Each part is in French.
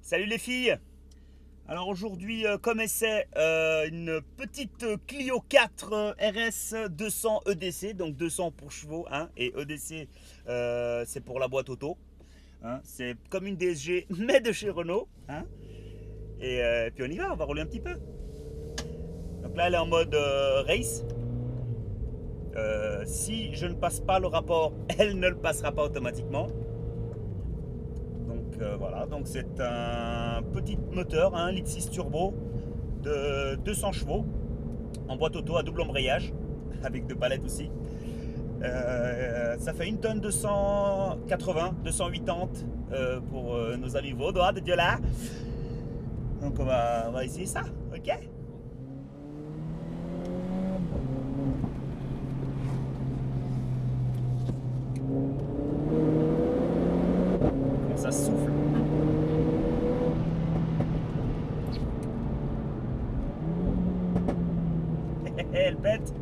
Salut les filles. Alors aujourd'hui, comme essai, une petite Clio 4 RS 200 EDC, donc 200 pour chevaux, hein, et EDC c'est pour la boîte auto, hein, c'est comme une DSG mais de chez Renault, hein, et puis on va rouler un petit peu. Donc là elle est en mode race. Si je ne passe pas le rapport, elle ne le passera pas automatiquement. Donc voilà, donc c'est un petit moteur, un 1,6 litre turbo de 200 chevaux en boîte auto à double embrayage avec deux palettes aussi. Ça fait 1 tonne 280, 280 pour nos amis vaudois de Dieu là. Donc on va essayer ça, ok? Comment ça souffle? Elle pète.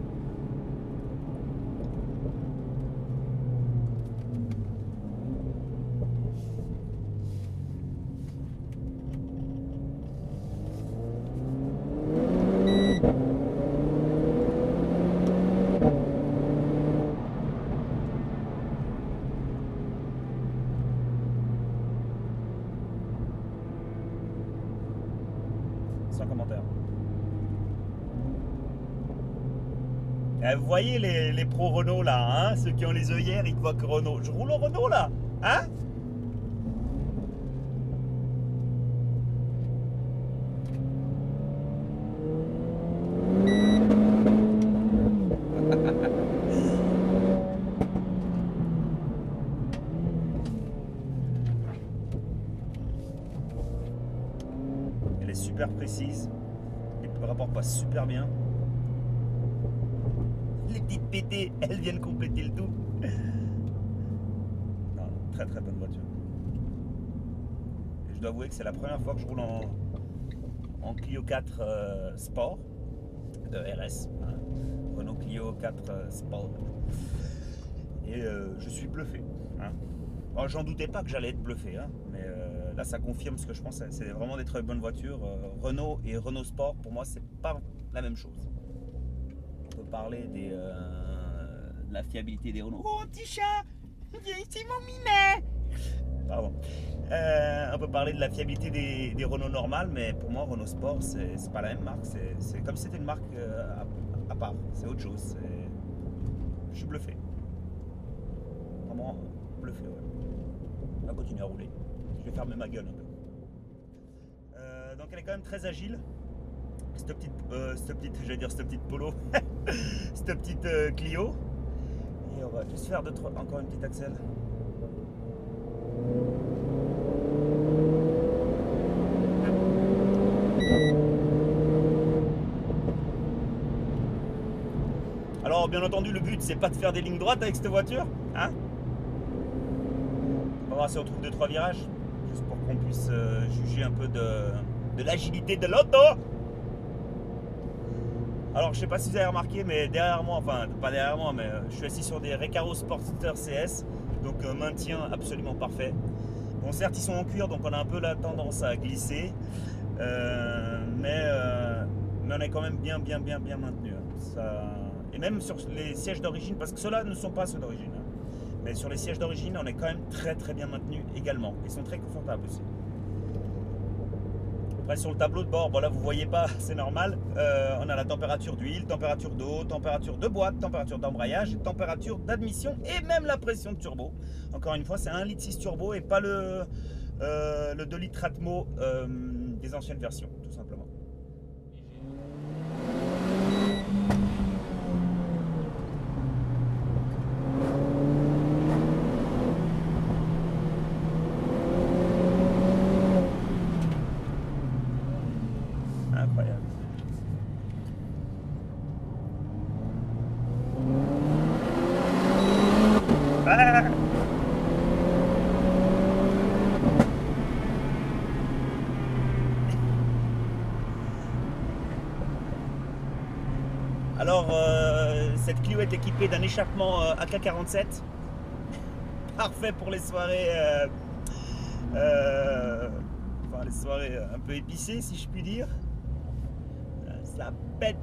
Sans commentaire. Vous voyez les pros Renault là, hein, ceux qui ont les œillères, ils voient que Renault. Je roule au Renault là, hein? Elle est super précise, les rapports passent super bien. Les petites pétées, elles viennent compléter le tout. Non, très très bonne voiture. Et je dois avouer que c'est la première fois que je roule en Clio 4 Sport de RS, hein. Renault Clio 4 Sport. Et je suis bluffé, hein. Alors, j'en doutais pas que j'allais être bluffé, hein, mais là ça confirme ce que je pense. C'est vraiment des très bonnes voitures. Renault et Renault Sport, pour moi, c'est pas la même chose. On peut parler de la fiabilité des Renault. Oh, petit chat, viens ici, mon minet. Pardon. On peut parler de la fiabilité des Renault normales, mais pour moi, Renault Sport, c'est pas la même marque. C'est comme si c'était une marque à part. C'est autre chose. Je suis bluffé. Vraiment bluffé, ouais. On va continuer à rouler. Je vais fermer ma gueule un peu. Donc elle est quand même très agile. Cette petite Polo, cette petite Clio. Et on va juste faire encore une petite accel. Alors bien entendu le but c'est pas de faire des lignes droites avec cette voiture, hein. On va voir si on trouve 2-3 virages, juste pour qu'on puisse juger un peu de l'agilité de l'auto. Alors je sais pas si vous avez remarqué, mais derrière moi, enfin pas derrière moi, mais je suis assis sur des Recaro Sportster CS, donc maintien absolument parfait. Bon, certes ils sont en cuir, donc on a un peu la tendance à glisser, mais on est quand même bien maintenu, hein. Et même sur les sièges d'origine, parce que ceux-là ne sont pas ceux d'origine, hein, mais sur les sièges d'origine on est quand même très bien maintenu également. Ils sont très confortables aussi. Après sur le tableau de bord, bon là vous voyez pas, c'est normal, on a la température d'huile, température d'eau, température de boîte, température d'embrayage, température d'admission et même la pression de turbo. Encore une fois c'est 1,6 litre turbo et pas le 2 litres Atmo des anciennes versions tout simplement. Incroyable. Ah, alors, cette Clio est équipée d'un échappement AK-47, parfait pour les soirées Enfin, les soirées un peu épicées, si je puis dire. Ça pète.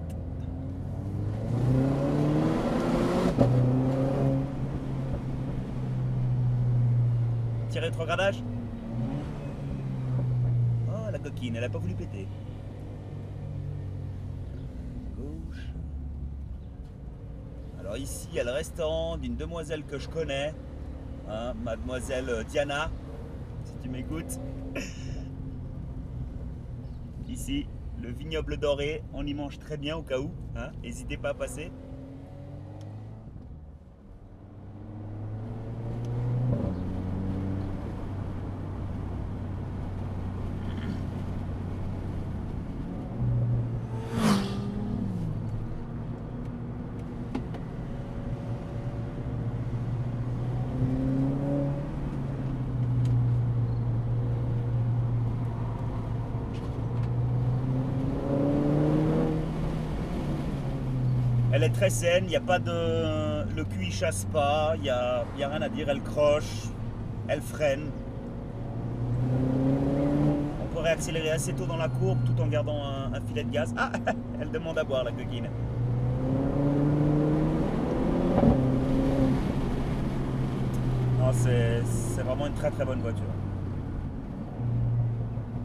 Petit rétrogradage. Oh, la coquine, elle a pas voulu péter. Gauche. Alors ici, il y a le restaurant d'une demoiselle que je connais. Hein, mademoiselle Diana, si tu m'écoutes. Ici, le vignoble doré, on y mange très bien au cas où. Hein, n'hésitez pas à passer. Elle est très saine, il n'y a pas de. Le cul il chasse pas, il n'y a rien à dire, elle croche, elle freine. On peut réaccélérer assez tôt dans la courbe tout en gardant un filet de gaz. Ah, elle demande à boire la coquine. Non, c'est vraiment une très très bonne voiture.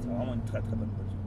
C'est vraiment une très très bonne voiture.